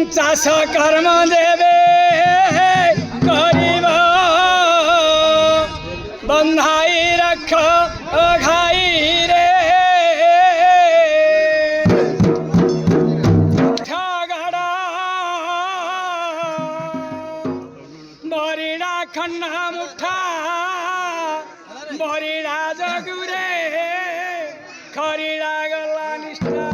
चाष कर्म देवे करिब बंधाई रख घाई रे ठागड़ा बरिड़ा खन्ना मुठा बरिड़ा जगुरे खरिड़ा गला निष्ठा।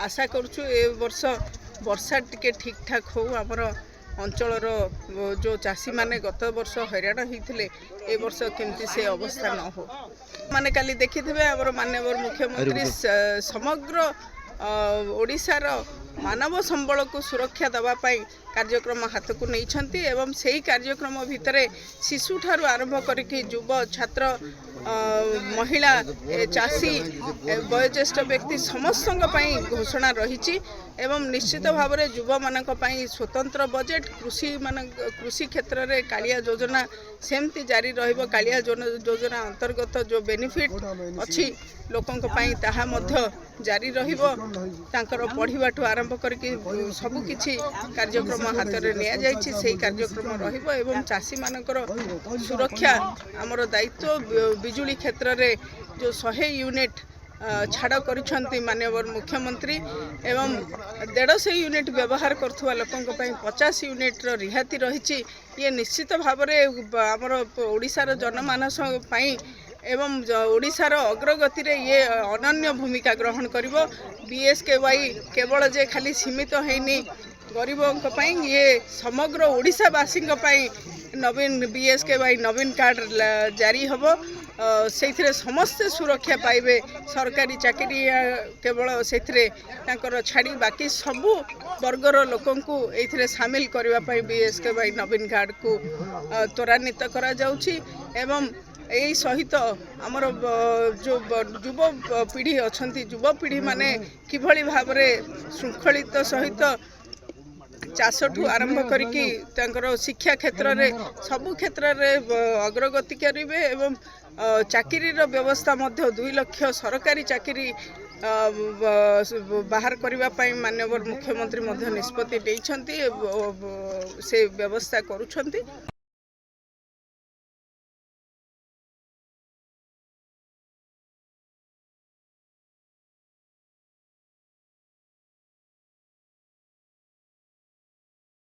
आशा करुछु ए वर्ष वर्षा टिके ठीक ठाक हो आमर अंचलर जो चाषी माने गत वर्ष हैरान होते ए वर्ष केमती से अवस्था न हो माने काली देखिथिबे आमर माननीय मुख्यमंत्री समग्र ओडिशार मानव संबल को सुरक्षा दवापाई कार्यक्रम हाथ को नहीं एवं सही कार्यक्रम भितर शिशु ठारू आरंभ करके युव छात्र महिला चाषी वयोज्येष्ठ व्यक्ति समस्त घोषणा रही एवं निश्चित भाव में युवा मानक स्वतंत्र बजेट कृषि क्षेत्र में कालिया योजना सेमती जारी रहिबो। कालिया योजना अंतर्गत जो बेनिफिट अच्छी लोकों ताहा मध्य जारी रहिबो। तांकर पढ़िबाठू आरंभ करके सबकिछि कार्यक्रम हाथ में निया जाइछि सेही कार्यक्रम रहिबो एवं चाषी मानकर सुरक्षा आमर दायित्व। बिजुली क्षेत्र में जो 100 यूनिट छाड़ करिसेंती माननीय मुख्यमंत्री एवं 150 यूनिट व्यवहार करथुवा लोकों 50 यूनिट रिहाती रही। ये निश्चित भाव में आमर ओडिशार जनमानस एवं ओडिशार अग्रगति रे ये अनन्य भूमिका ग्रहण करिवो। बीएसकेवाई केवल जे खाली सीमित हैनी गरीबों ये समग्र ओडिशावासी नवीन बीएसकेवाई नवीन कार्ड जारी हबो। से समस्ते सुरक्षा पाइबे। सरकारी चाकरी केवल से छाड़ी बाकी सबू वर्गर लोकों को ये सामिल करने बीएसकेवाई नवीन कार्ड को त्वरान्वित करा जाउछि एवं यही सहित आमर जो युव पीढ़ी अच्छा युवपीढ़ी माने किभली भाव में श्रृंखलित सहित चाषठू आरंभ करिकी शिक्षा क्षेत्र में सबु क्षेत्र में अग्रगति करेंगे एवं चाकरी व्यवस्था 2 लाख सरकारी चाकरी बाहर करने माननीय मुख्यमंत्री निष्पत्ति से व्यवस्था करुछंती।